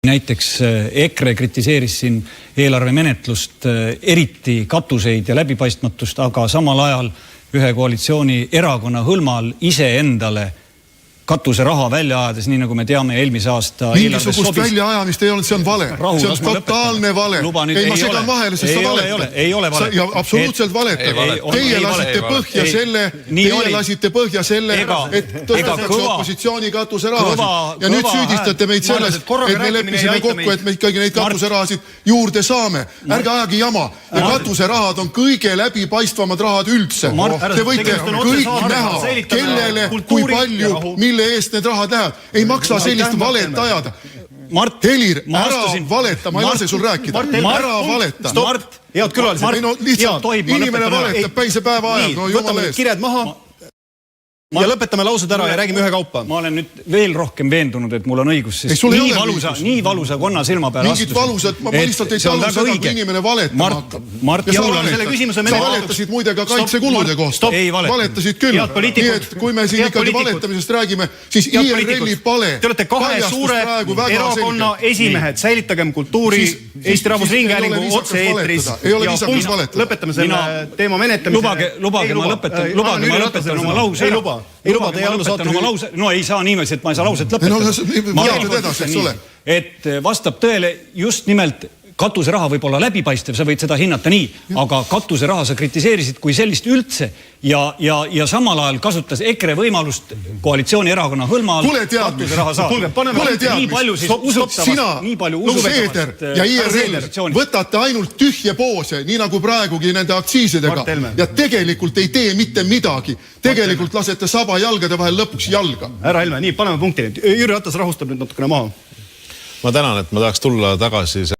Näiteks EKRE kritiseeris siin eelarve menetlust, eriti katuseid ja läbipaistmatust, aga samal ajal ühe koalitsioonierakonna hõlmal iseendale katuseraha välja ajades, nii nagu me teame eelmise aasta mingisugust väljaajamist ei olnud, see on vale. See on totaalne vale. Ei, ma segan vahele, sest sa valetad. Ei ole vale. Ja absoluutselt valetad. Teie lasite põhja selle, et tõstetakse opositsiooni katuserahasid. Ja nüüd süüdistate meid selles, et me leppisime kokku, et me ikkagi neid katuserahasid juurde saame. Ärge ajagi jama. Ja katuserahad on kõige läbipaistvamad rahad üldse. Te võite kõik näha, kellele, kui palju, mille eest need rahad lähevad. Ei maksa sellist valet ajada. Helir, ära valeta, ma ei lase sul rääkida. Ära valeta. Head külalised. Inimene valetab päise päeva ajal. Võtame kirjad maha ja lõpetame laused ära ja räägime ühe kaupa. Ma olen nüüd veel rohkem veendunud, et mul on õigus, sest nii valusa konna silma peale mingit valusat, ma lihtsalt ei talu seda, kui inimene valetama hakkab. Sa valetasid muide ka kaitsekulude kohta. Valetasid küll. Nii et kui me siin ikkagi valetamisest räägime, siis IRL-i pale. Te olete kahe suure erakonna esimehed. Säilitagem kultuuri Eesti Rahvusringhäälingu otse-eetris. Ja punkt, lõpetame selle teema menetlemise. Lubage, ma lõpetan oma lause. Ei luba, te ei allu saate. No ei saa niimoodi, et ma ei saa lauset lõpetada. Et vastab tõele just nimelt katuseraha võib olla läbipaistev, sa võid seda hinnata nii, aga katuseraha sa kritiseerisid kui sellist üldse ja samal ajal kasutas EKRE võimalust koalitsioonierakonna hõlma all katuseraha saada. Kule teadmist, sina, Seeder ja IRL võtate ainult tühje poose, nii nagu praegugi nende aktsiisidega ja tegelikult ei tee mitte midagi. Tegelikult lasete saba jalgade vahel lõpuks jalga. Härra Helme, nii, paneme punkti. Jüri Ratas rahustab nüüd natukene maha. Ma tänan, et ma tahaks tulla tagasi